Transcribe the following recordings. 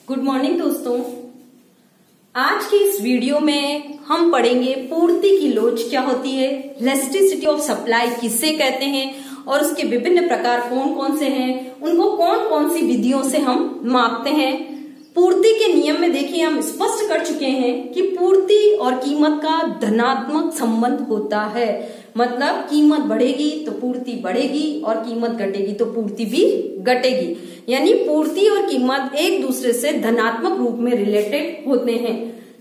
Good morning दोस्तों। आज की इस वीडियो में हम पढ़ेंगे पूर्ति की लोच क्या होती है, इलास्टिसिटी ऑफ सप्लाई किसे कहते हैं और उसके विभिन्न प्रकार कौन कौन से हैं, उनको कौन कौन सी विधियों से हम मापते हैं। पूर्ति के नियम में देखिए हम स्पष्ट कर चुके हैं कि पूर्ति और कीमत का धनात्मक संबंध होता है। मतलब कीमत बढ़ेगी तो पूर्ति बढ़ेगी और कीमत घटेगी तो पूर्ति भी घटेगी। यानी पूर्ति और कीमत एक दूसरे से धनात्मक रूप में रिलेटेड होते हैं।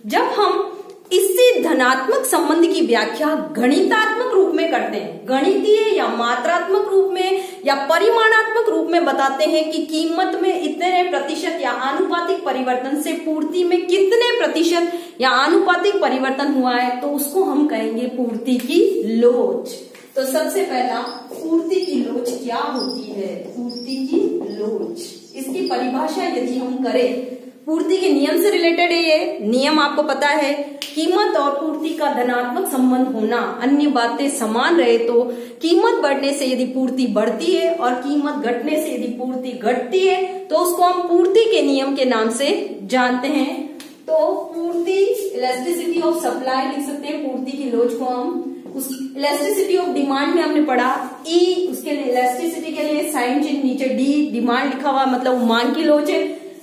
जब हम इससे धनात्मक संबंध की व्याख्या गणितात्मक रूप में करते हैं, गणितीय या मात्रात्मक रूप में या परिमाणात्मक रूप में बताते हैं कि कीमत में इतने प्रतिशत या आनुपातिक परिवर्तन से पूर्ति में कितने प्रतिशत या आनुपातिक परिवर्तन हुआ है, तो उसको हम कहेंगे पूर्ति की लोच। तो सबसे पहला पूर्ति की लोच क्या होती है? पूर्ति की लोच, इसकी परिभाषा यदि हम करें, पूर्ति के नियम से रिलेटेड है। ये नियम आपको पता है, कीमत और पूर्ति का धनात्मक संबंध होना, अन्य बातें समान रहे तो कीमत बढ़ने से यदि पूर्ति बढ़ती है और कीमत घटने से यदि पूर्ति घटती है तो उसको हम पूर्ति के नियम के नाम से जानते हैं। तो पूर्ति इलास्टिसिटी ऑफ सप्लाई लिख सकते हैं। पूर्ति की लोच को हम उस इलास्टिसिटी ऑफ डिमांड में हमने पढ़ा, ई उसके लिए इलास्टिसिटी के लिए साइन चिन्ह नीचे डी, डिमांड लिखा हुआ मतलब वो मांग की लोच है,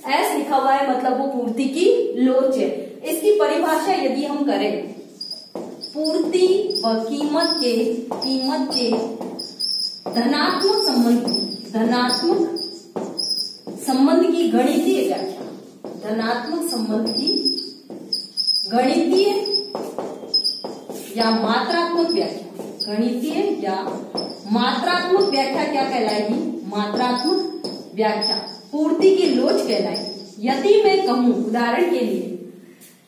एस लिखा हुआ है मतलब वो पूर्ति की लोच है। इसकी परिभाषा यदि हम करें, पूर्ति व कीमत के धनात्मक संबंध की गणितीय व्याख्या, धनात्मक संबंध की गणितीय या मात्रात्मक व्याख्या, गणितीय या मात्रात्मक व्याख्या क्या कहलाएगी? मात्रात्मक व्याख्या पूर्ति की लोच कहलाएगी। यदि मैं कहूं उदाहरण के लिए,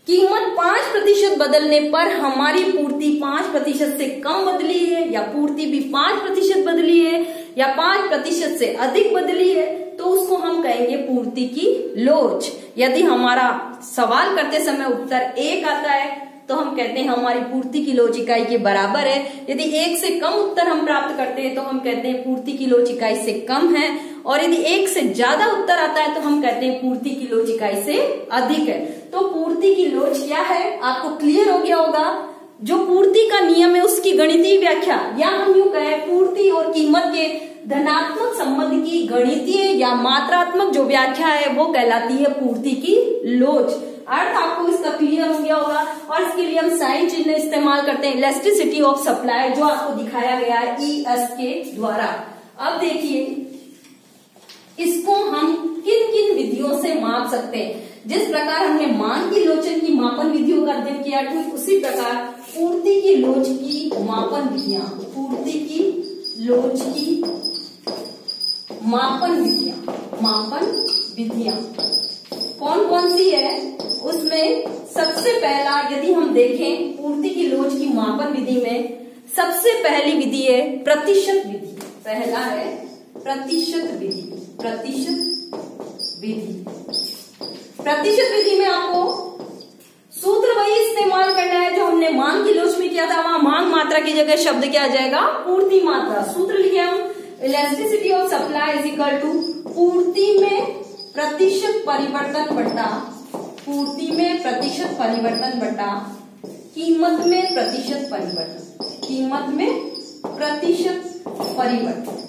कीमत 5% बदलने पर हमारी पूर्ति 5% से कम बदली है या पूर्ति भी 5% बदली है या 5% से अधिक बदली है, तो उसको हम कहेंगे पूर्ति की लोच। यदि हमारा सवाल करते समय उत्तर 1 आता है तो हम कहते हैं हमारी पूर्ति की लोच इकाई के बराबर है। यदि 1 से कम उत्तर हम प्राप्त करते हैं तो हम कहते हैं पूर्ति की लोच इकाई से कम है, और यदि 1 से ज्यादा उत्तर आता है तो हम कहते हैं पूर्ति की लोच इकाई से अधिक है। तो पूर्ति की लोच क्या है आपको क्लियर हो गया होगा। जो पूर्ति का नियम है उसकी गणितीय व्याख्या, या हम यूं कहें पूर्ति और कीमत के धनात्मक संबंध की गणितीय या मात्रात्मक जो व्याख्या है वो कहलाती है पूर्ति की लोच। अर्थ आपको इसका क्लियर हो गया होगा। और इसके लिए हम साइन चिन्ह इस्तेमाल करते हैं, इलास्टिसिटी ऑफ सप्लाई, जो आपको दिखाया गया है ES के द्वारा। अब देखिए इसको हम किन किन विधियों से माप सकते हैं। जिस प्रकार हमने मांग की लोचन की मापन विधियों का अध्ययन किया, ठीक उसी प्रकार पूर्ति की लोच की मापन विधियां, पूर्ति की लोच की मापन विधियां कौन कौन सी है? उसमें सबसे पहला यदि हम देखें पूर्ति की लोच की मापन विधि में सबसे पहली विधि है प्रतिशत विधि। पहला है प्रतिशत विधि। प्रतिशत विधि में आपको सूत्र वही इस्तेमाल करना है जो हमने मांग की लोच में किया था। वहां मांग मात्रा की जगह शब्द क्या आ जाएगा? पूर्ति मात्रा। सूत्र लिखे हम, elasticity of supply is equal to पूर्ति में प्रतिशत परिवर्तन बटा पूर्ति में प्रतिशत परिवर्तन बटा कीमत में प्रतिशत परिवर्तन, कीमत में प्रतिशत परिवर्तन।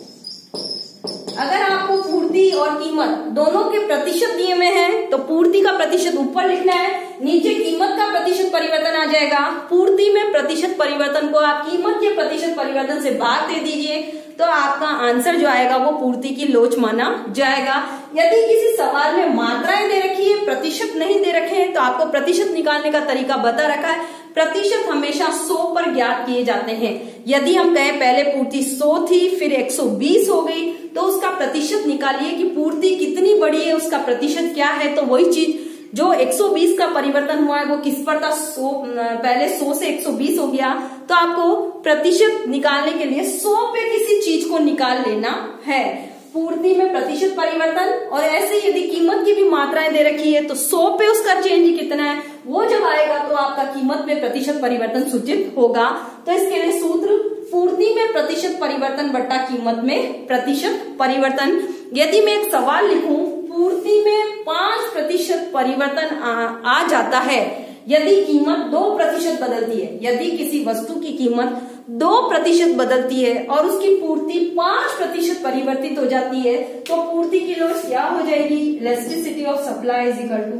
अगर आपको पूर्ति और कीमत दोनों के प्रतिशत दिए हुए हैं तो पूर्ति का प्रतिशत ऊपर लिखना है, नीचे कीमत का प्रतिशत परिवर्तन आ जाएगा। पूर्ति में प्रतिशत परिवर्तन को आप कीमत के प्रतिशत परिवर्तन से भाग दे दीजिए तो आपका आंसर जो आएगा वो पूर्ति की लोच माना जाएगा। यदि किसी सवाल में मात्राएं दे रखी है, प्रतिशत नहीं दे रखे हैं, तो आपको प्रतिशत निकालने का तरीका बता रखा है। प्रतिशत हमेशा 100 पर ज्ञात किए जाते हैं। यदि हम कहें पहले पूर्ति 100 थी फिर 120 हो गई तो उसका प्रतिशत निकालिए कि पूर्ति कितनी बढ़ी है, उसका प्रतिशत क्या है। तो वही चीज जो 120 का परिवर्तन हुआ है वो किस पर था? 100, पहले 100 से 120 हो गया, तो आपको प्रतिशत निकालने के लिए 100 पे किसी चीज को निकाल लेना है। पूर्ति में प्रतिशत परिवर्तन, और ऐसे यदि कीमत की भी मात्राएं दे रखी है तो 100 पे उसका चेंज कितना है वो जब आएगा तो आपका कीमत में प्रतिशत परिवर्तन सूचित होगा। तो इसके लिए सूत्र पूर्ति में प्रतिशत परिवर्तन बट्टा कीमत में प्रतिशत परिवर्तन। यदि मैं एक सवाल लिखूं पूर्ति में 5% परिवर्तन आ जाता है यदि कीमत 2% बदलती है। यदि किसी वस्तु की कीमत 2% बदलती है और उसकी पूर्ति 5% परिवर्तित हो जाती है तो पूर्ति की लोच क्या हो जाएगी? Elasticity of supply is equal to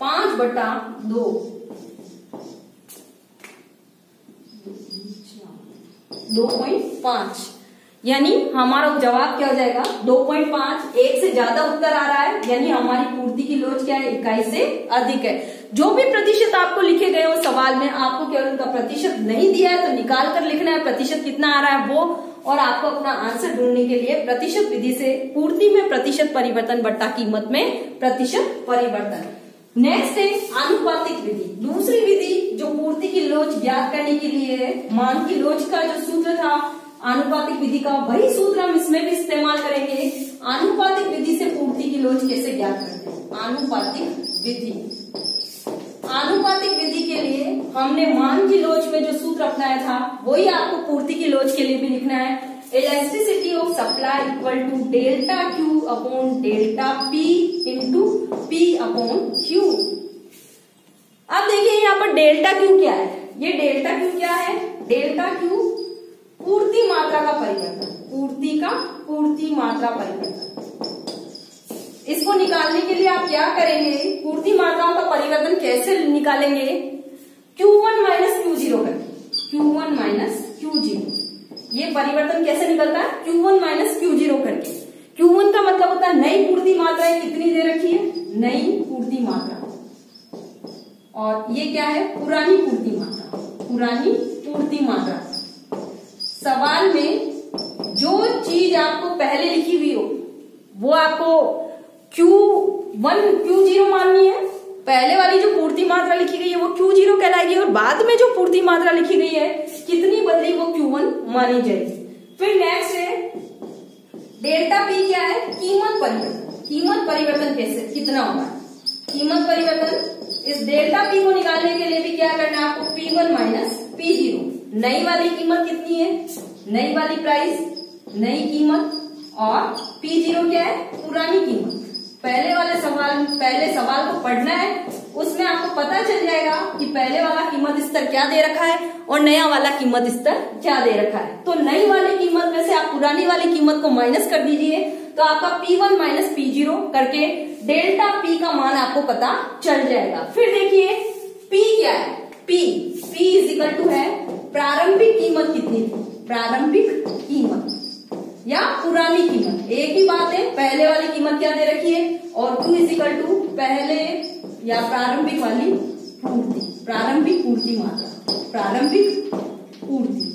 5/2 2.5। यानी हमारा जवाब क्या हो जाएगा? 2.5। एक से ज्यादा उत्तर आ रहा है यानी हमारी पूर्ति की लोच क्या है? इकाई से अधिक है। जो भी प्रतिशत आपको लिखे गए हो सवाल में, आपको केवल उनका प्रतिशत नहीं दिया है तो निकाल कर लिखना है प्रतिशत कितना आ रहा है वो, और आपको अपना आंसर ढूंढने के लिए प्रतिशत विधि से पूर्ति में प्रतिशत परिवर्तन बट्टा कीमत में प्रतिशत परिवर्तन। नेक्स्ट है आनुपातिक विधि। दूसरी विधि जो पूर्ति की लोच ज्ञात करने के लिए है, मांग की लोच का जो सूत्र था आनुपातिक विधि का, वही सूत्र हम इसमें भी इस्तेमाल करेंगे। आनुपातिक विधि से पूर्ति की लोच कैसे ज्ञात करते हैं? आनुपातिक विधि, आनुपातिक विधि के लिए हमने मांग की लोच में जो सूत्र अपनाया था वही आपको पूर्ति की लोच के लिए भी लिखना है। Elasticity of supply equal to delta Q upon delta P into P upon Q. अब देखिए यहाँ पर डेल्टा क्यू क्या है? ये डेल्टा क्यू क्या है? डेल्टा क्यू पूर्ति मात्रा का परिवर्तन, पूर्ति मात्रा परिवर्तन। इसको निकालने के लिए आप क्या करेंगे? पूर्ति मात्राओं का परिवर्तन कैसे निकालेंगे? Q1 माइनस Q0 करके, Q1 माइनस Q0। ये परिवर्तन कैसे निकलता है? Q1 माइनस Q0 करके। Q1 का मतलब होता है नई पूर्ति मात्राएं कितनी दे रखी है? नई पूर्ति मात्रा। और ये क्या है? पुरानी पूर्ति मात्रा, पुरानी पूर्ति मात्रा। सवाल में जो चीज आपको पहले लिखी हुई हो वो आपको Q1 Q0 माननी है। पहले वाली जो पूर्ति मात्रा लिखी गई है वो Q0 कहलाएगी और बाद में जो पूर्ति मात्रा लिखी गई है कितनी बदली वो Q1 मानी जाएगी। फिर नेक्स्ट है डेल्टा पी क्या है? कीमत परिवर्तन। कीमत परिवर्तन कैसे कितना होगा? कीमत परिवर्तन, इस डेल्टा पी को निकालने के लिए भी क्या करना है आपको? P1 minus P0। नई वाली कीमत कितनी है? नई वाली प्राइस, नई कीमत, और P0 क्या है? पुरानी कीमत। पहले सवाल को पढ़ना है, उसमें आपको पता चल जाएगा कि पहले वाला कीमत स्तर क्या दे रखा है और नया वाला कीमत स्तर क्या दे रखा है। तो नई वाली कीमत में से आप पुरानी वाली कीमत को माइनस कर दीजिए तो आपका P1 माइनस P0 करके डेल्टा P का मान आपको पता चल जाएगा। फिर देखिए P क्या है? P इज इक्वल टू है प्रारंभिक कीमत कितनी थी? प्रारंभिक कीमत या पुरानी कीमत, एक ही बात है। पहले वाली कीमत क्या दे रखी है और Q इज इक्वल टू पहले या प्रारंभिक वाली पूर्ति, प्रारंभिक पूर्ति मात्रा, प्रारंभिक पूर्ति।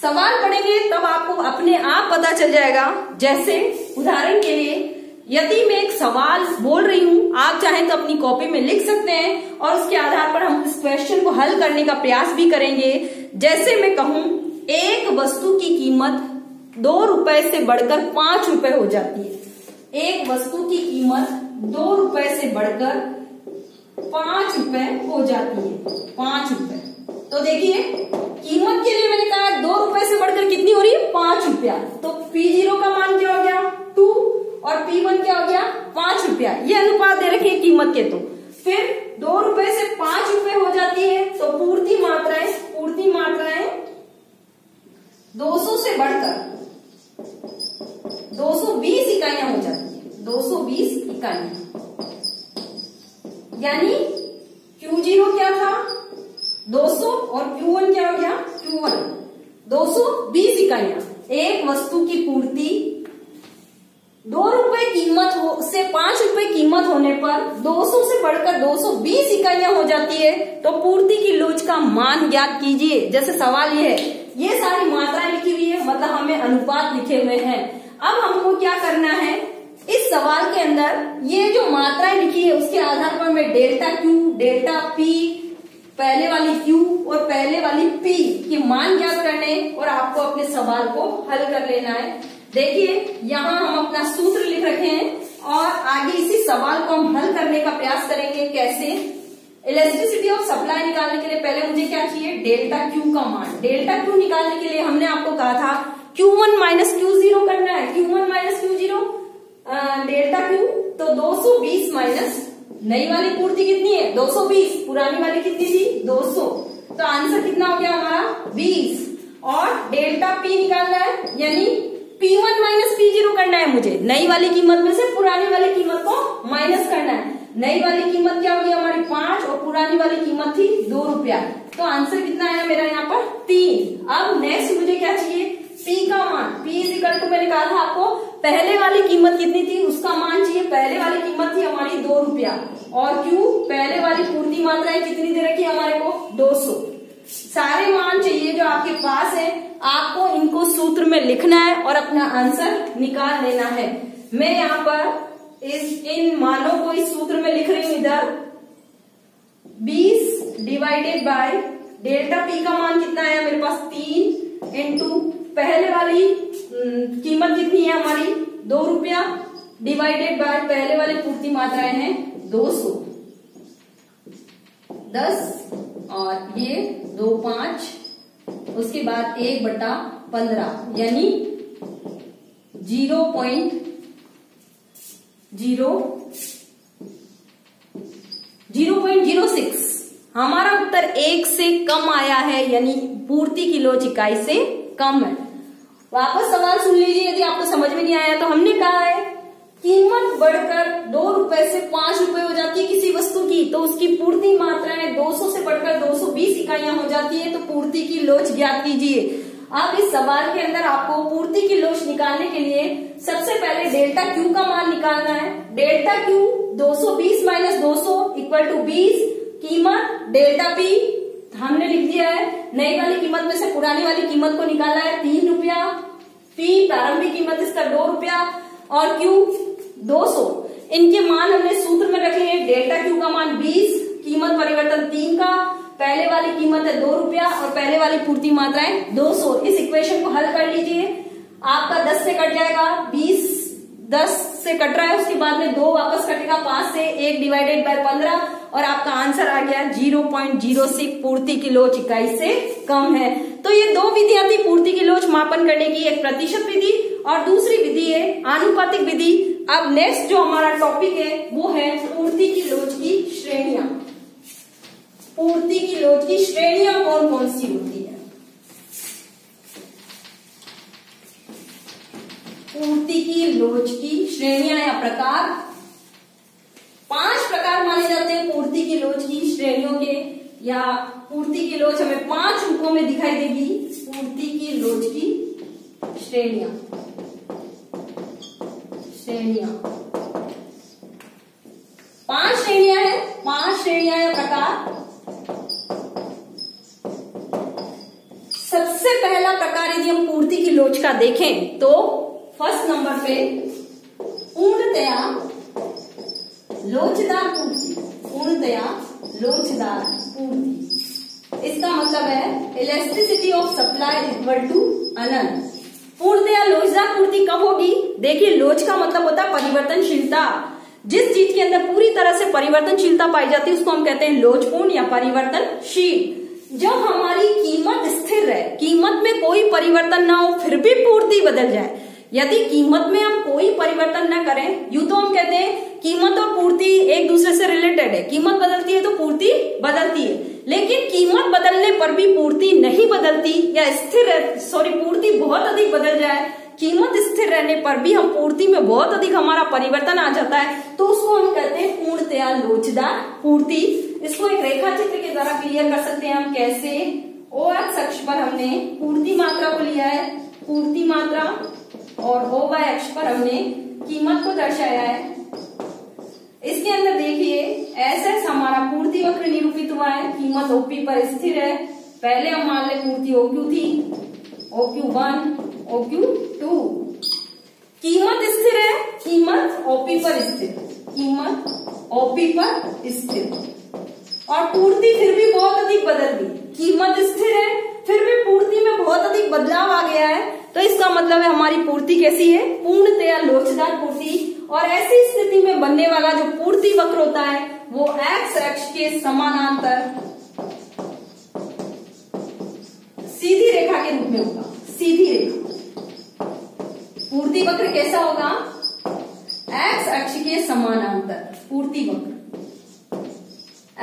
सवाल पढ़ेंगे तब आपको अपने आप पता चल जाएगा। जैसे उदाहरण के लिए यदि मैं एक सवाल बोल रही हूं, आप चाहें तो अपनी कॉपी में लिख सकते हैं और उसके आधार पर हम इस क्वेश्चन को हल करने का प्रयास भी करेंगे। जैसे मैं कहूं एक वस्तु की कीमत 2 रुपए से बढ़कर 5 रुपए हो जाती है। एक वस्तु की कीमत 2 रुपए से बढ़कर 5 रुपए हो जाती है, 5 रुपए। तो देखिए कीमत के लिए मैंने कहा 2 रुपए से बढ़कर कितनी हो रही है? 5 रुपया। तो P0 का मान क्या हो गया? 2 और P1 क्या हो गया? 5 रुपया। ये अनुपात दे रखे कीमत के। तो फिर 2 रुपए से 5 रुपए हो जाती है तो पूर्ति मात्राएं 200 से बढ़कर 220 इकाइयां हो जाती है, 220 इकाइयां। यानी Q0 क्या था? 200 और Q1 क्या हो गया? Q1 220 इकाइयां। एक वस्तु की पूर्ति 2 रुपए कीमत से 5 रुपए कीमत होने पर 200 से बढ़कर 220 इकाइयां हो जाती है तो पूर्ति की लोच का मान ज्ञात कीजिए। जैसे सवाल ये है, ये सारी मात्राएं लिखी हुई है, मतलब हमें अनुपात लिखे हुए हैं। अब हमको क्या करना है, इस सवाल के अंदर ये जो मात्राएं लिखी है उसके आधार पर मैं डेल्टा Q, डेल्टा P, पहले वाली Q और पहले वाली P के मान ज्ञात करने और आपको अपने सवाल को हल कर लेना है। देखिए यहाँ हम अपना सूत्र लिख रखे हैं और आगे इसी सवाल को हम हल करने का प्रयास करेंगे। कैसे? इलास्टिसिटी ऑफ सप्लाई निकालने के लिए पहले मुझे क्या चाहिए? डेल्टा Q का मान। डेल्टा Q निकालने के लिए हमने आपको कहा था Q1 माइनस Q0 करना है। Q1 माइनस Q0 तो 220 माइनस नई वाली पूर्ति कितनी है 220, पुरानी वाली कितनी थी 200, तो आंसर कितना हो गया हमारा 20। और डेल्टा पी निकालना है, यानी P1 माइनस P0 करना है मुझे। नई वाली कीमत में से पुरानी वाली कीमत को माइनस करना है। नई वाली कीमत क्या होगी हमारी 5 और पुरानी वाली कीमत थी 2 रुपया, तो आंसर कितना आया मेरा यहाँ पर 3। अब नेक्स्ट मुझे क्या चाहिए P का मान। P इज इक्वल टू मैंने कहा था आपको पहले वाली कीमत कितनी थी उसका मान चाहिए। पहले वाली कीमत थी हमारी 2 रुपया और क्यों पहले वाली पूर्ति मात्राएं कितनी दे रखी है हमारे को 200। सारे मान चाहिए जो आपके पास है, आपको इनको सूत्र में लिखना है और अपना आंसर निकाल लेना है। मैं यहाँ पर इन मानों को इस सूत्र में लिख रही हूं। इधर 20 डिवाइडेड बाय डेल्टा पी का मान कितना है मेरे पास 3 इंटू पहले वाली कीमत कितनी है हमारी 2 रुपया डिवाइडेड बाय पहले वाली पूर्ति मात्राएं हैं 200, 10 और ये 2 5, उसके बाद 1/15 यानी 0.06। हमारा उत्तर 1 से कम आया है, यानी पूर्ति किलोज इकाई से कम है। वापस सवाल सुन लीजिए, यदि आपको समझ में नहीं आया तो हमने कहा है कीमत बढ़कर 2 रुपए से 5 रुपए हो जाती है किसी वस्तु की, तो उसकी पूर्ति मात्राएं 200 से बढ़कर 220 इकाइयां हो जाती है, तो पूर्ति की लोच ज्ञात कीजिए। अब इस सवाल के अंदर आपको पूर्ति की लोच निकालने के लिए सबसे पहले डेल्टा क्यू का मान निकालना है। Delta Q 220 minus 200 equal to 20, कीमत डेल्टा पी हमने लिख दिया है। नई वाली कीमत में से पुरानी वाली कीमत को निकालना है 3 रुपया, पी प्रारंभिक कीमत इसका 2 रुपया और क्यू 200। इनके मान हमने सूत्र में रखे हैं। डेल्टा क्यू का मान 20, कीमत परिवर्तन 3 का, पहले वाली कीमत है 2 रुपया और पहले वाली पूर्ति मात्राएं 200। इस इक्वेशन को हल कर लीजिए, आपका 10 से कट जाएगा, 20 10 से कट रहा है, उसके बाद में 2 वापस कटेगा 5 से, 1 डिवाइडेड बाय 15 और आपका आंसर आ गया 0.06 पूर्ति की लोच इकाई से कम है। तो ये 2 विधियां थी पूर्ति की लोच मापन करने की, एक प्रतिशत विधि और दूसरी विधि है आनुपातिक विधि। अब नेक्स्ट जो हमारा टॉपिक है वो है पूर्ति की लोच की श्रेणियां। पूर्ति की लोच की श्रेणियां कौन कौन सी होती है। पूर्ति की लोच की श्रेणियां या प्रकार, 5 प्रकार माने जाते हैं पूर्ति की लोच की श्रेणियों के, या पूर्ति की लोच हमें 5 रूपों में दिखाई देगी। पूर्ति की लोच की श्रेणियां 5 श्रेणियां हैं, 5 श्रेणियां या प्रकार। सबसे पहला प्रकार यदि हम पूर्ति की लोच का देखें तो फर्स्ट नंबर पे पूर्णतया लोचदार पूर्ति। पूर्णतया लोचदार पूर्ति, इसका मतलब है elasticity of supply equal to अनंत। पूर्णतया लोचदार पूर्ति कब होगी? देखिए, लोच का मतलब होता है परिवर्तनशीलता। जिस चीज के अंदर पूरी तरह से परिवर्तनशीलता पाई जाती है उसको हम कहते हैं लोचपूर्ण या परिवर्तनशील। जब हमारी कीमत स्थिर है, कीमत में कोई परिवर्तन ना हो फिर भी पूर्ति बदल जाए, यदि कीमत में हम कोई परिवर्तन न करें, यूं तो हम कहते हैं कीमत और पूर्ति एक दूसरे से रिलेटेड है, कीमत बदलती है तो पूर्ति बदलती है, लेकिन कीमत बदलने पर भी पूर्ति नहीं बदलती या स्थिर पूर्ति बहुत अधिक बदल जाए, कीमत स्थिर रहने पर भी हम पूर्ति में बहुत अधिक हमारा परिवर्तन आ जाता है, तो उसको हम कहते हैं पूर्णतया लोचदार पूर्ति। इसको एक रेखा चित्र के द्वारा क्लियर कर सकते हैं हम कैसे। ओ एक्स अक्ष पर हमने पूर्ति मात्रा को लिया है, पूर्ति मात्रा, और ओ वाई अक्ष पर हमने कीमत को दर्शाया है। इसके अंदर देखिए एस एस हमारा पूर्ति वक्र निरूपित हुआ है, कीमत ओपी पर स्थिर है। पहले हम मान ले पूर्ति ओक्यू थी, OQ1, OQ2, कीमत स्थिर है, कीमत ओपी पर स्थिर, कीमत ओपी पर स्थिर, और पूर्ति फिर भी बहुत अधिक बदल गई। कीमत स्थिर है फिर भी पूर्ति में बहुत अधिक बदलाव आ गया है, तो इसका मतलब है हमारी पूर्ति कैसी है? पूर्णतया लोचदार पूर्ति। और ऐसी स्थिति में बनने वाला जो पूर्ति वक्र होता है वो एक्स अक्ष के समानांतर सीधी रेखा के रूप में होगा। सीधी रेखा पूर्ति वक्र कैसा होगा? एक्स अक्ष के समानांतर पूर्ति वक्र,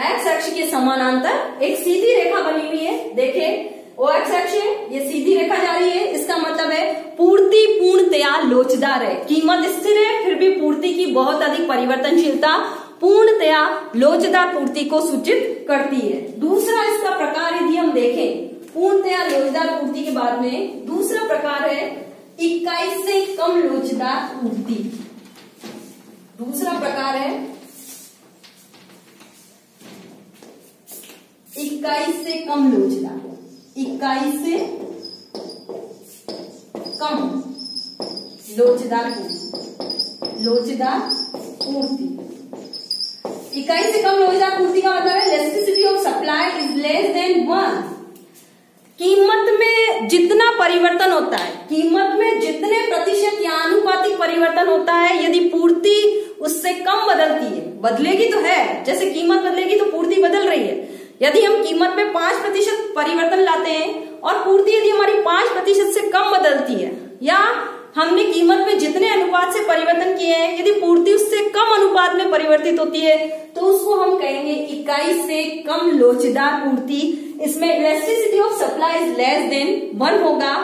एक्स अक्ष के समानांतर एक सीधी रेखा बनी हुई है। देखें ओ एक्स अक्ष है, ये सीधी रेखा जा रही है, इसका मतलब है पूर्ति पूर्णतया लोचदार है। कीमत स्थिर है फिर भी पूर्ति की बहुत अधिक परिवर्तनशीलता पूर्णतया लोचदार पूर्ति को सूचित करती है। दूसरा इसका प्रकार यदि हम देखें पूर्णतया लोचदार पूर्ति के बाद में दूसरा प्रकार है इकाई से कम लोचदार पूर्ति। दूसरा प्रकार है इकाई से कम लोचदार, इकाई से कम लोचदार पूर्ति, लोचदार पूर्ति। इकाई से कम लोचदार पूर्ति का मतलब है elasticity of supply is less than 1। कीमत में जितना परिवर्तन होता है, कीमत में जितने प्रतिशत या आनुपातिक परिवर्तन होता है, यदि पूर्ति उससे कम बदलती है, बदलेगी तो है, जैसे कीमत बदलेगी तो पूर्ति बदल रही है। यदि हम कीमत में 5% परिवर्तन लाते हैं और पूर्ति यदि हमारी 5% से कम बदलती है, या हमने कीमत में जितने अनुपात से परिवर्तन किए हैं यदि पूर्ति उससे कम अनुपात में परिवर्तित होती है तो उसको हम कहेंगे इकाई से कम लोचदार पूर्ति। इसमें elasticity of supply is less than 1 होगा।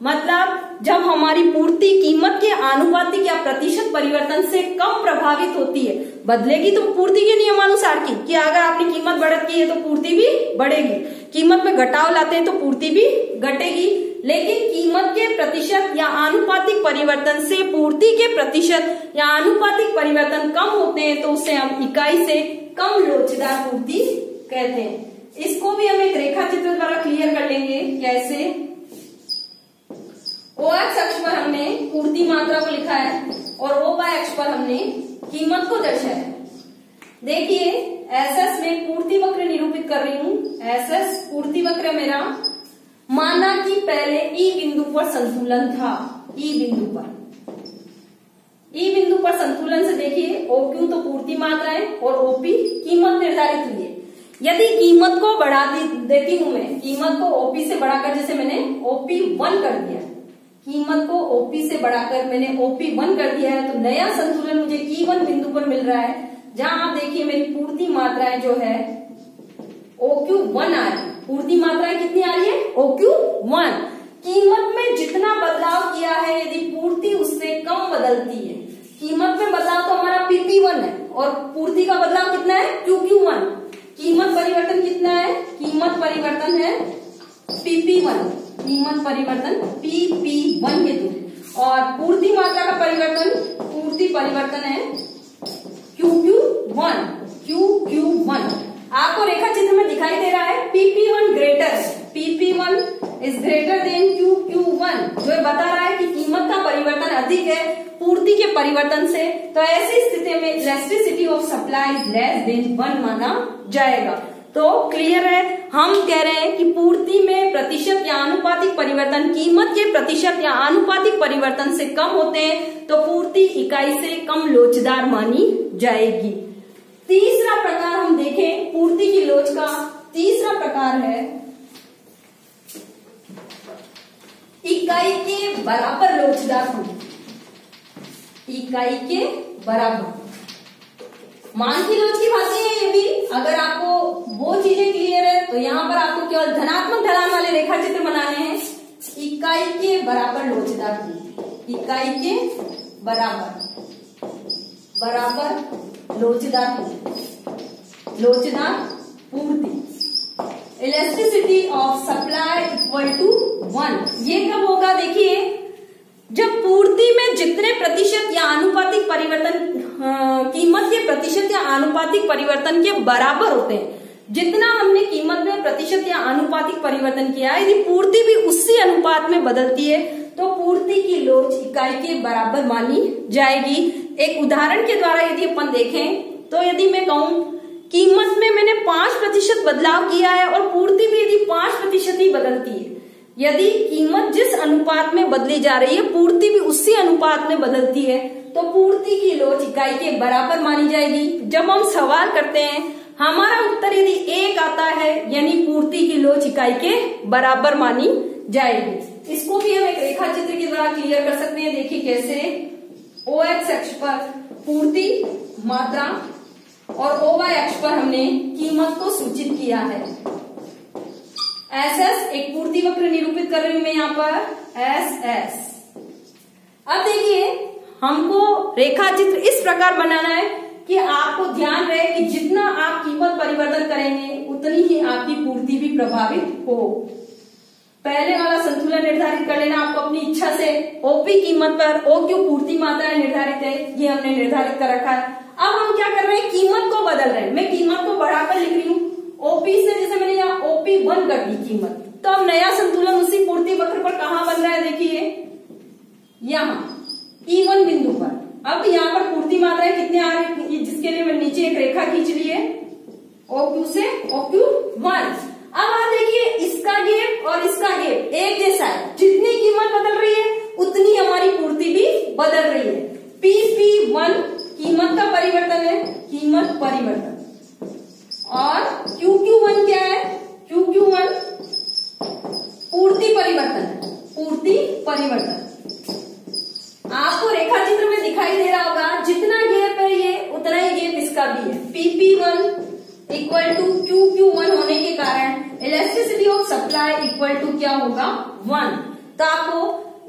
मतलब जब हमारी पूर्ति कीमत के आनुपातिक या प्रतिशत परिवर्तन से कम प्रभावित होती है, बदलेगी तो पूर्ति के नियमानुसार की कि अगर आपने कीमत बढ़त की है तो पूर्ति भी बढ़ेगी, कीमत में घटाव लाते हैं तो पूर्ति भी घटेगी। लेकिन कीमत के प्रतिशत या आनुपातिक परिवर्तन से पूर्ति के प्रतिशत या आनुपातिक परिवर्तन कम होते हैं तो उसे हम इकाई से कम लोचदार पूर्ति कहते हैं। इसको भी हम एक रेखा चित्र द्वारा क्लियर कर लेंगे। कैसे? ओ एक्स अक्ष पर हमने पूर्ति मात्रा को लिखा है और ओ वाई अक्ष पर हमने कीमत को दर्शाया है। देखिए एस एस में पूर्ति वक्र निरूपित कर रही हूं। एस एस पूर्ति वक्र मेरा, माना कि पहले ई बिंदु पर संतुलन था, ई बिंदु पर संतुलन से देखिए ओ क्यू तो पूर्ति मात्रा है और ओपी कीमत निर्धारित हुई है। यदि कीमत को बढ़ा देती हूं मैं, कीमत को ओपी से बढ़ाकर, जैसे मैंने ओपी 1 कर दिया, कीमत को ओपी से बढ़ाकर मैंने ओपी 1 कर दिया है तो नया संतुलन मुझे ई1 बिंदु पर मिल रहा है, जहां आप देखिए मेरी पूर्ति मात्राएं जो है OQ1 आ रही है। पूर्ति मात्राएं कितनी आ रही है? OQ1। कीमत में जितना बदलाव किया है यदि पूर्ति उससे कम बदलती है, कीमत में बदलाव तो हमारा PP1 है और पूर्ति का बदलाव कितना है? QQ1। कीमत परिवर्तन कितना है? कीमत परिवर्तन है PP1, कीमत परिवर्तन PP1 के दूर, और पूर्ति मात्रा का परिवर्तन, पूर्ति परिवर्तन है QQ1, QQ1। आपको रेखा चित्र में दिखाई दे रहा है PP1 greater, PP1 is greater than QQ1, जो बता रहा है कि कीमत का परिवर्तन अधिक है पूर्ति के परिवर्तन से। तो ऐसी स्थिति में elasticity of supply is less than 1 माना जाएगा। तो क्लियर है, हम कह रहे हैं कि पूर्ति में प्रतिशत या आनुपातिक परिवर्तन कीमत के प्रतिशत या आनुपातिक परिवर्तन से कम होते हैं तो पूर्ति इकाई से कम लोचदार मानी जाएगी। तीसरा प्रकार हम देखें पूर्ति की लोच का, तीसरा प्रकार है इकाई के बराबर लोचदार पूर्ति। इकाई के बराबर मान की लोच की भांति है ये भी। अगर आपको वो चीजें क्लियर है तो यहाँ पर आपको केवल धनात्मक ढलान वाले रेखा चित्र बनाने हैं। इकाई के बराबर लोचदार पूर्ति, इकाई के बराबर लोचदार पूर्ति, elasticity of supply equal to 1। ये कब होगा? देखिए जब पूर्ति में जितने प्रतिशत या आनुपातिक परिवर्तन कीमत के प्रतिशत या आनुपातिक परिवर्तन के बराबर होते हैं, जितना हमने कीमत में प्रतिशत या आनुपातिक परिवर्तन किया है यदि पूर्ति भी उसी अनुपात में बदलती है तो पूर्ति की लोच इकाई के बराबर मानी जाएगी। एक उदाहरण के द्वारा यदि अपन देखें तो यदि मैं कहूं कीमत में मैंने 5% बदलाव किया है और पूर्ति भी यदि 5% ही बदलती है, यदि कीमत जिस अनुपात में बदली जा रही है पूर्ति भी उसी अनुपात में बदलती है तो पूर्ति की लोच इकाई के बराबर मानी जाएगी। जब हम सवाल करते हैं हमारा उत्तर यदि 1 आता है यानी पूर्ति की लोच इकाई के बराबर मानी जाएगी। इसको भी हम एक रेखा चित्र के द्वारा क्लियर कर सकते हैं। देखिए कैसे? OX अक्ष पर पूर्ति मात्रा और O बाय X पर हमने कीमत को सूचित किया है। SS एक पूर्ति वक्र निरूपित कर रही हूं मैं यहाँ पर SS। अब देखिए हमको रेखा चित्र इस प्रकार बनाना है कि आपको ध्यान रहे कि जितना आप कीमत परिवर्तन करेंगे उतनी ही आपकी पूर्ति भी प्रभावित हो। पहले वाला संतुलन निर्धारित कर लेना आपको अपनी इच्छा से। ओपी कीमत पर OQ पूर्ति मात्रा निर्धारित है, ये हमने निर्धारित कर रखा है। अब हम क्या कर रहे हैं, कीमत को बदल रहे हैं। मैं कीमत को बढ़ाकर लिख रही हूँ ओपी से, जैसे मैंने यहाँ OP1 कर दी कीमत, तो अब नया संतुलन उसी पूर्ति वक्र पर कहां बन रहा है, देखिए यहाँ E1 बिंदु पर। अब यहाँ पर पूर्ति मात्राएं कितने आ रही, जिसके लिए मैं नीचे एक रेखा खींच ली है OQ से OQ1। अब आप देखिए इसका गेप और इसका गेप एक जैसा है, जितनी कीमत बदल रही है उतनी हमारी पूर्ति भी बदल रही है। PP1 कीमत का परिवर्तन है, कीमत परिवर्तन, और QQ1 क्या है, QQ1 पूर्ति परिवर्तन है, पूर्ति परिवर्तन। आपको रेखा चित्र में दिखाई दे रहा होगा जितना गेप है ये उतना ही गेप इसका भी है। PP1 इक्वल टू QQ1 होने के कारण elasticity of supply equal to क्या होगा, 1। तो आपको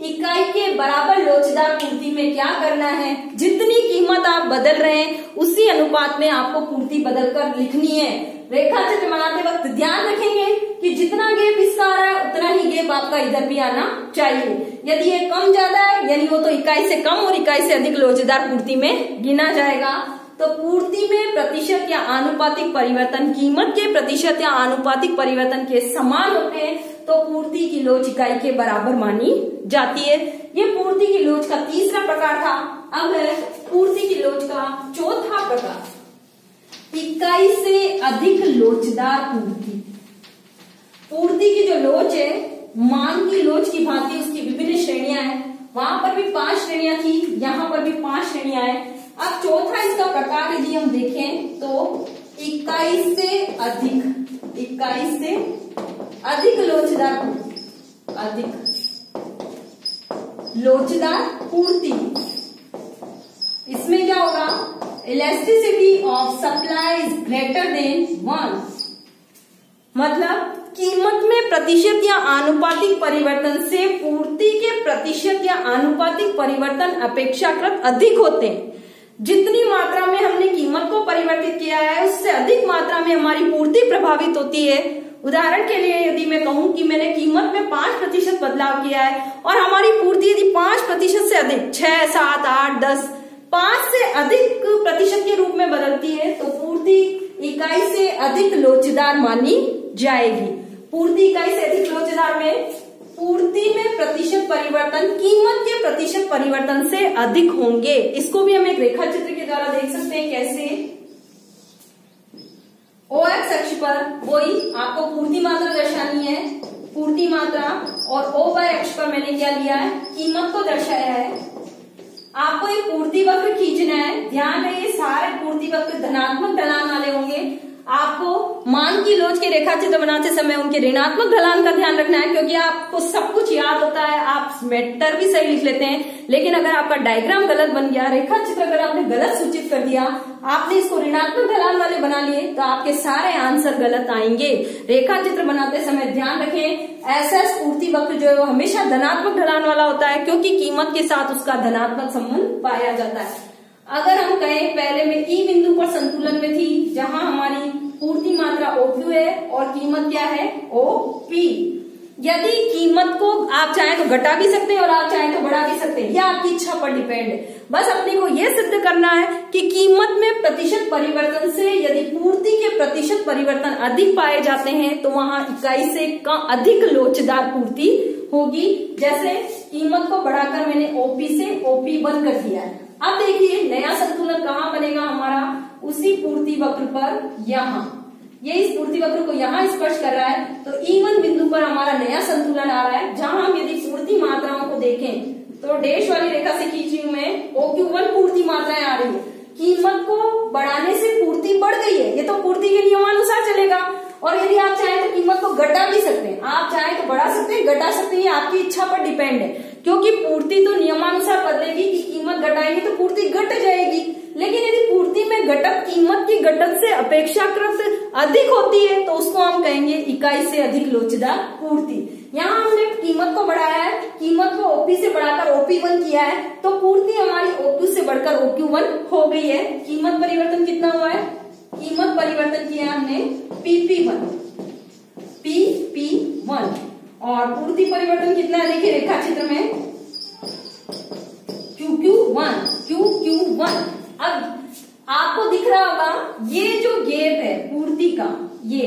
इकाई के बराबर लोचदार पूर्ति में क्या करना है, जितनी कीमत आप बदल रहे हैं उसी अनुपात में आपको पूर्ति बदलकर लिखनी है। रेखा चित्र बनाते वक्त ध्यान रखेंगे कि जितना गेप इसका आ रहा है उतना ही गेप आपका इधर भी आना चाहिए। यदि ये कम ज्यादा है यानी वो तो इकाई से कम और इकाई से अधिक लोचदार पूर्ति में गिना जाएगा। तो पूर्ति में प्रतिशत या आनुपातिक परिवर्तन कीमत के प्रतिशत या आनुपातिक परिवर्तन के समान होते हैं तो पूर्ति की लोच इकाई के बराबर मानी जाती है। ये पूर्ति की लोच का तीसरा प्रकार था। अब है पूर्ति की लोच का चौथा प्रकार, इकाई से अधिक लोचदार पूर्ति। पूर्ति की जो लोच है मान की लोच की भांति उसकी विभिन्न श्रेणियां हैं। वहां पर भी 5 श्रेणियां थी, यहाँ पर भी 5 श्रेणियां हैं। अब चौथा इसका प्रकार यदि हम देखें तो इकाई से अधिक लोचदार पूर्ति, अधिक लोचदार पूर्ति। इसमें क्या होगा, elasticity of supply is greater than 1, मतलब कीमत में प्रतिशत या आनुपातिक परिवर्तन से पूर्ति के प्रतिशत या आनुपातिक परिवर्तन अपेक्षाकृत अधिक होते हैं। जितनी मात्रा में हमने कीमत को परिवर्तित किया है उससे अधिक मात्रा में हमारी पूर्ति प्रभावित होती है। उदाहरण के लिए यदि मैं कहूं कि मैंने कीमत में 5% बदलाव किया है और हमारी पूर्ति यदि 5% से अधिक 6, 7, 8, 10, 5 से अधिक प्रतिशत के रूप में बदलती है तो पूर्ति इकाई से अधिक लोचदार मानी जाएगी। पूर्ति इकाई से अधिक लोचदार में पूर्ति में प्रतिशत परिवर्तन कीमत के प्रतिशत परिवर्तन से अधिक होंगे। इसको भी हम एक रेखा चित्र के द्वारा देख सकते हैं कैसे। OX अक्ष पर वही आपको पूर्ति मात्रा दर्शानी है, पूर्ति मात्रा, और O बाय अक्ष पर मैंने क्या लिया है, कीमत को दर्शाया है। आपको एक पूर्ति वक्र खींचना है। ध्यान रहे सारे पूर्ति वक्र धनात्मक ढलान वाले होंगे। आपको मान की लोच के रेखा चित्र बनाते समय उनके ऋणात्मक ढलान का ध्यान रखना है, क्योंकि आपको सब कुछ याद होता है, आप मेटर भी सही लिख लेते हैं, लेकिन अगर आपका डायग्राम गलत बन गया, रेखा चित्र अगर आपने गलत सूचित कर दिया, आपने इसको ऋणात्मक ढलान वाले बना लिए तो आपके सारे आंसर गलत आएंगे। रेखा चित्र बनाते समय ध्यान रखें SS पूर्ति वक्र जो है वो हमेशा धनात्मक ढलान वाला होता है, क्योंकि कीमत के साथ उसका धनात्मक संबंध पाया जाता है। अगर हम कहें पहले में E बिंदु पर संतुलन में थी, जहां हमारी पूर्ति मात्रा OQ है और कीमत क्या है, OP। यदि कीमत को आप चाहें तो घटा भी सकते हैं और आप चाहें तो बढ़ा भी सकते हैं, यह आपकी इच्छा पर डिपेंड है। बस अपने को यह सिद्ध करना है कि कीमत में प्रतिशत परिवर्तन से यदि पूर्ति के प्रतिशत परिवर्तन अधिक पाए जाते हैं तो वहां इकाई से अधिक लोचदार पूर्ति होगी। जैसे कीमत को बढ़ाकर मैंने OP से OP1 कर दिया है। अब देखिए नया संतुलन कहाँ बनेगा हमारा, उसी पूर्ति वक्र पर, यहाँ ये इस पूर्ति वक्र को यहाँ स्पर्श कर रहा है तो E1 बिंदु पर हमारा नया संतुलन आ रहा है, जहां हम यदि पूर्ति मात्राओं को देखें तो डैश वाली रेखा से खींची हूं मैं, OQ1 पूर्ति मात्राएं आ रही है। कीमत को बढ़ाने से पूर्ति बढ़ गई है, ये तो पूर्ति के नियमानुसार चलेगा। और यदि आप चाहें तो कीमत को घटा भी सकते हैं, आप चाहें तो बढ़ा सकते हैं, घटा सकते हैं, आपकी इच्छा पर डिपेंड है, क्योंकि पूर्ति तो नियमानुसार बदलेगी कि कीमत घटाएंगे तो पूर्ति घट जाएगी, अपेक्षाकृत अधिक होती है तो उसको हम कहेंगे इकाई से अधिक लोचदार पूर्ति। यहाँ हमने कीमत को बढ़ाया है, कीमत को ओपी से बढ़ाकर OP1 किया है, तो पूर्ति हमारी OQ से बढ़कर OQ1 हो गई है। कीमत परिवर्तन कितना हुआ है? कीमत परिवर्तन किया है हमने PP1 और पूर्ति परिवर्तन कितना है? देखिए रेखा चित्र में QQ1। अब आपको दिख रहा होगा ये जो गैप है पूर्ति का, ये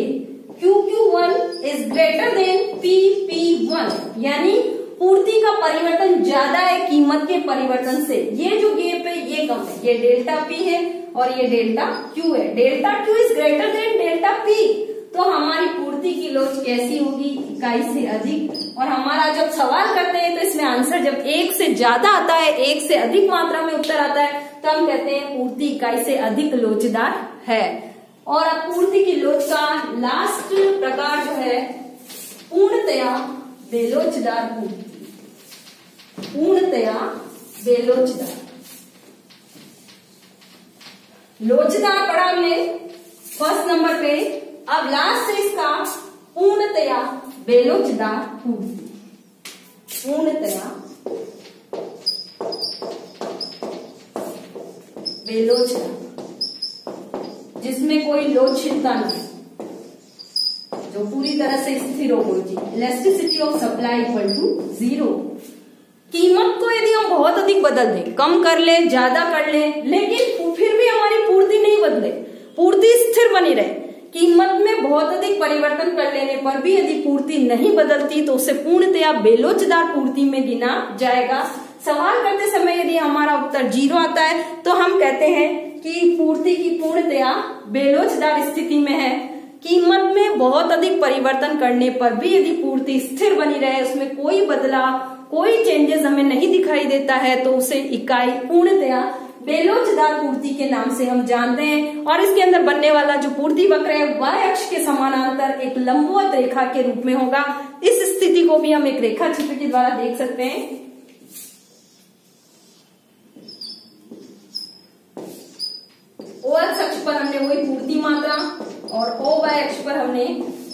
QQ1 is greater than PP1, यानी पूर्ति का परिवर्तन ज्यादा है कीमत के परिवर्तन से। ये जो गैप है ये कम है, ये डेल्टा P है और ये डेल्टा Q है। Delta Q is greater than delta P, तो हमारी पूर्ति की लोच कैसी होगी? इकाई से अधिक। और हमारा जब सवाल करते हैं तो इसमें आंसर जब एक से ज्यादा आता है, एक से अधिक मात्रा में उत्तर आता है, तो हम कहते हैं पूर्ति इकाई से अधिक लोचदार है। और अब पूर्ति की लोच का लास्ट प्रकार जो है पूर्णतया बेलोचदार पूर्ति। पूर्णतया बेलोचदार, लोचदार पढ़ा हमने फर्स्ट नंबर पे। अब लास्ट है इसका पूर्णतया बेलोचदार पूर्ति। पूर्णतया बेलोचदार, जिसमें कोई लोचशीलता नहीं, जो पूरी तरह से स्थिर हो कोई चीज। Elasticity of supply equal to 0। कीमत को यदि हम बहुत अधिक बदल दें, कम कर लें, ज्यादा कर लें, लेकिन फिर भी हमारी पूर्ति नहीं बदले, पूर्ति स्थिर बनी रहे, कीमत में बहुत अधिक परिवर्तन कर लेने पर भी यदि पूर्ति नहीं बदलती तो उसे पूर्णतया बेलोचदार पूर्ति में गिना जाएगा। सवाल करते समय यदि हमारा उत्तर 0 आता है तो हम कहते हैं कि पूर्ति की पूर्णतया बेलोचदार स्थिति में है। कीमत में बहुत अधिक परिवर्तन करने पर भी यदि पूर्ति स्थिर बनी रहे, उसमें कोई बदलाव, कोई चेंजेस हमें नहीं दिखाई देता है, तो उसे इकाई पूर्णतया बेलोचदार पूर्ति के नाम से हम जानते हैं। और इसके अंदर बनने वाला जो पूर्ति वक्र है y अक्ष के समानांतर एक लंबवत रेखा के रूप में होगा। इस स्थिति को भी हम एक रेखा चित्र के द्वारा देख सकते हैं। OX अक्ष पर हमने वही पूर्ति मात्रा और OY अक्ष पर हमने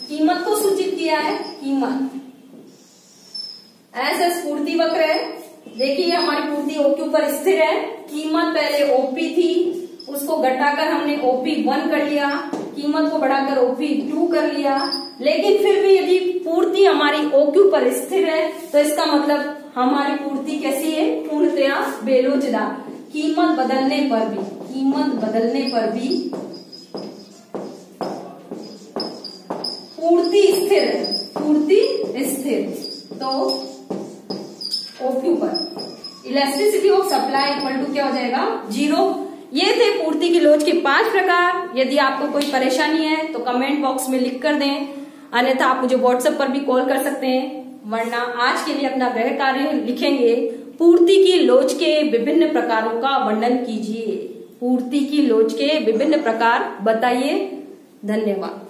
कीमत को सूचित किया है। कीमत SS पूर्ति वक्र है। देखिए हमारी पूर्ति OQ पर स्थिर है। कीमत पहले OP थी, उसको घटाकर हमने OP1 कर लिया, कीमत को बढ़ाकर OP2 कर लिया। लेकिन फिर भी यदि पूर्ति हमारी OQ पर स्थिर है तो इसका मतलब हमारी पूर्ति कैसी है? पूर्णतया बेलोचदार। कीमत बदलने पर भी, कीमत बदलने पर भी पूर्ति स्थिर है, पूर्ति स्थिर। तो OQ पर elasticity of supply equal to क्या हो जाएगा? 0। ये थे पूर्ति की लोच के 5 प्रकार। यदि आपको कोई परेशानी है तो कमेंट बॉक्स में लिख कर दें, अन्यथा आप मुझे व्हाट्सएप पर भी कॉल कर सकते हैं। वरना आज के लिए अपना गृह कार्य लिखेंगे, पूर्ति की लोच के विभिन्न प्रकारों का वर्णन कीजिए। पूर्ति की लोच के विभिन्न प्रकार बताइए। धन्यवाद।